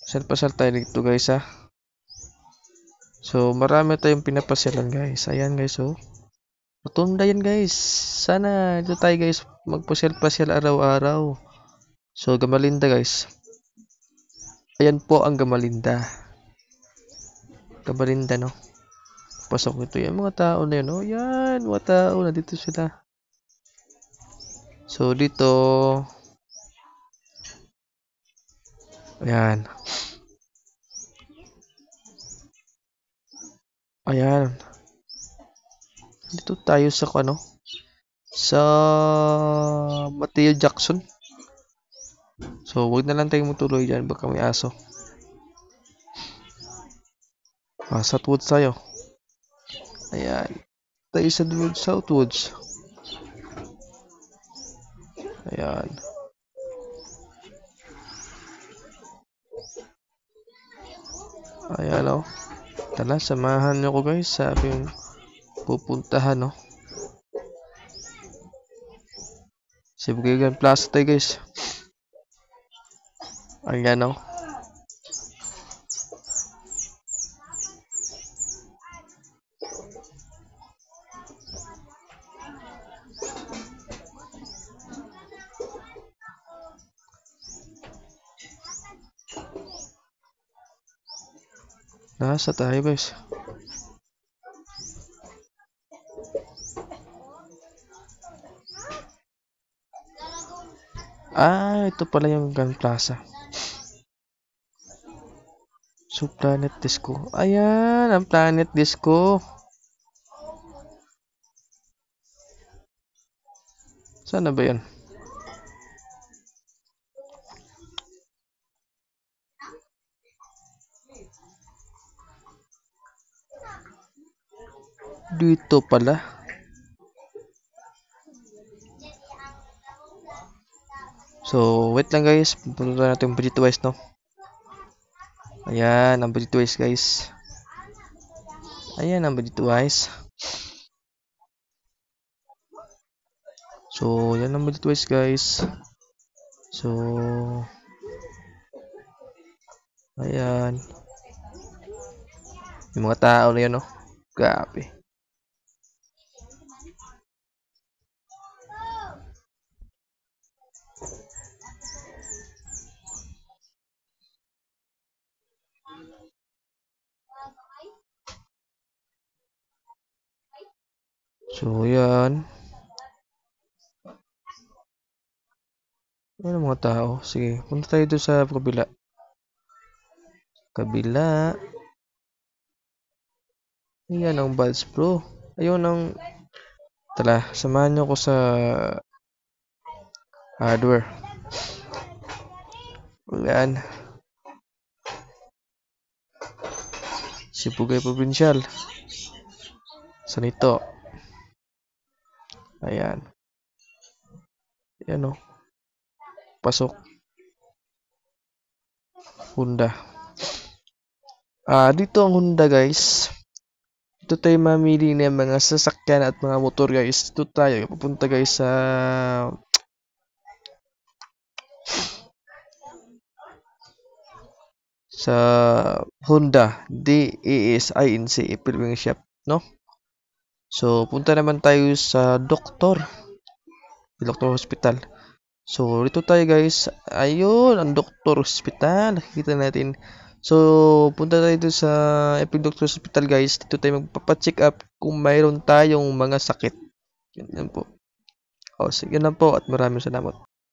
Pasyal-pasyal tayo dito guys ha. So marami tayong pinapasyalan guys. Ayan guys oh. Rotunda yan guys. Sana dito tayo guys magpasyal-pasyal araw-araw. So Gamalinda guys. Ayan po ang Gamalinda. Gamalinda no. Pasok ito yung mga tao na yun. Oh yan, mga tao na dito sila. So dito. Ayan. Ayan. Dito tayo sa ano? Sa Mateo Jackson. So, wag na lang tayong matuloy dyan. Baka may aso. Southwoods tayo. Ayan. Tayo sa Southwoods. Ayan. Ayan o. Tala, samahan nyo ko guys sa aming pupuntahan no. Sibugigan Plaza tayo guys. Ayan o. Nasa tayo guys. Ito pala yung Grand Plaza. So, Planet Disco. Ayan, ang Planet Disco. Sana ba yan? Dito pala. So, wait lang guys. Pupunta natin yung budget wise, no? Ayan, ang budget wise guys. Ayan, ang budget wise. So, yan ang budget wise guys. So, ayan. Yung mga tao na yan, no? Grabe. So, yan. Ano mga tao? Sige, punta tayo doon sa kabila. Kabila. Ayan ang buds bro. Ayun ang... Tala, samahan nyo ko sa... hardware. Ayan. Sibugay Provincial. Sanito. Ayan. Ayan o. Pasok. Honda. Dito ang Honda guys. Dito tayo mamili ng mga sasakyan at mga motor guys. Dito tayo. Pupunta guys sa Honda DESINC Pilgrim Shop, no? So, punta naman tayo sa Doktor Hospital. So, dito tayo guys. Ayun, ang Doktor Hospital. Nakikita natin. So, punta tayo dito sa Epic Doctor Hospital guys. Dito tayo magpapacheck up kung mayroon tayong mga sakit. Yan po. Sige lang po at maraming salamat.